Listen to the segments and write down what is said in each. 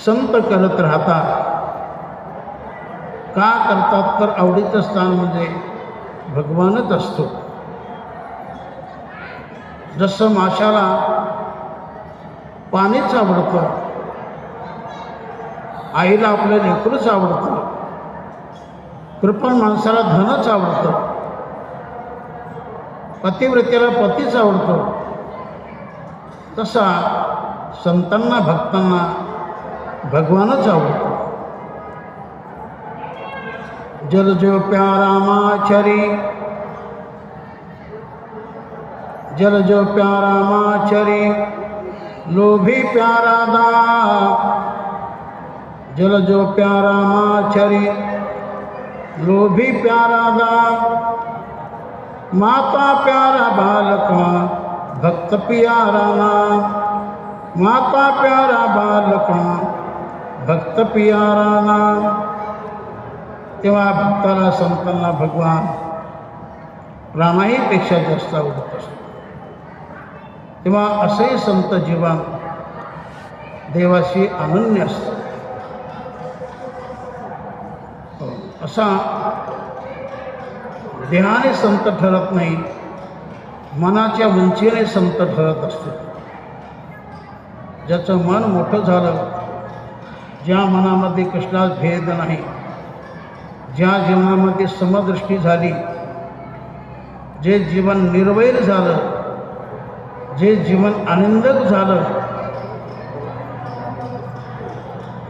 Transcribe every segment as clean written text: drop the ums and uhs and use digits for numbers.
संत करत राहतात. का करतात तर आवडीचं स्थान म्हणजे भगवानच असतो. जसं माशाला पाणीच आवडतं, आईला आपलं लेकरूच आवडतं, कृपण माणसाला धनच आवडतं, पतिव्रतेला पतीच आवडतो, तसा संतांना भक्तांना भगवानच आवडतो. जल जो प्यारा माचरी, जल जो प्यारा माचरी, लोभी प्यारा दाम. जल जो प्यारा माचरी, लोभी प्यारा दाम. माता प्यारा बालका, भक्त प्यारा नाम. माता प्यारा बालका, भक्त प्यारा नाम. तेव्हा भक्ताला संतांना भगवान प्राणाहीपेक्षा जास्त आवडत असतो. तेव्हा असे संत जीवन देवाशी अनन्य असतात. असा देहाने संत ठरत नाही, मनाच्या उंचीने संत ठरत असतो. ज्याचं मन मोठं झालं, ज्या मनामध्ये कसलाच भेद नाही, ज्या जीवनामध्ये समदृष्टी झाली, जे जीवन निर्वैर झालं, जे जीवन आनंदक झालं.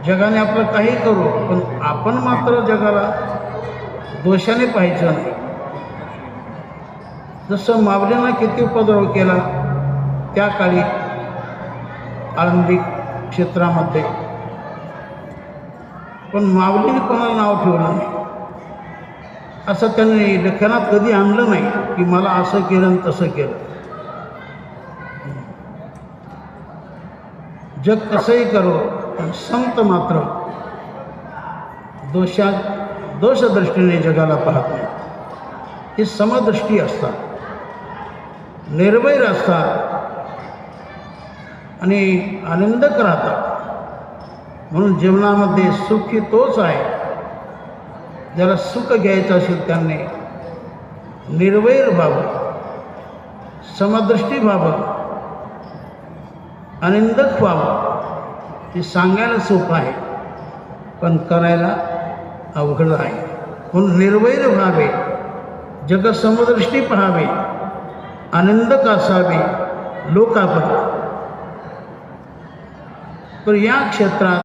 जगाने आपलं काही करू, पण आपण मात्र जगाला दोषाने पाहायचं नाही. जसं माऊलींना किती उपद्रव केला त्या काळी आळंदी क्षेत्रामध्ये, पण माऊलीने कोणाला नाव ठेवलं नाही. असं त्यांनी लेखनात कधी आणलं नाही की मला असं केलं आणि तसं केलं. जग कसंही करो, पण संत मात्र दोषदृष्टीने जगाला पाहत नाही. ही समदृष्टी असतात, निर्भय असतात आणि आनंदक राहतात. म्हणून जीवनामध्ये सुखी तोच आहे ज्याला सुख घ्यायचं असेल त्यांनी निर्वैर व्हावं, समदृष्टी व्हावं, आनंदक व्हावं. हे सांगायला सोपं आहे, पण करायला अवघड आहे. म्हणून निर्वैर व्हावे, जग समदृष्टी पाहावे, आनंदक असावे लोकापत. तर या क्षेत्रात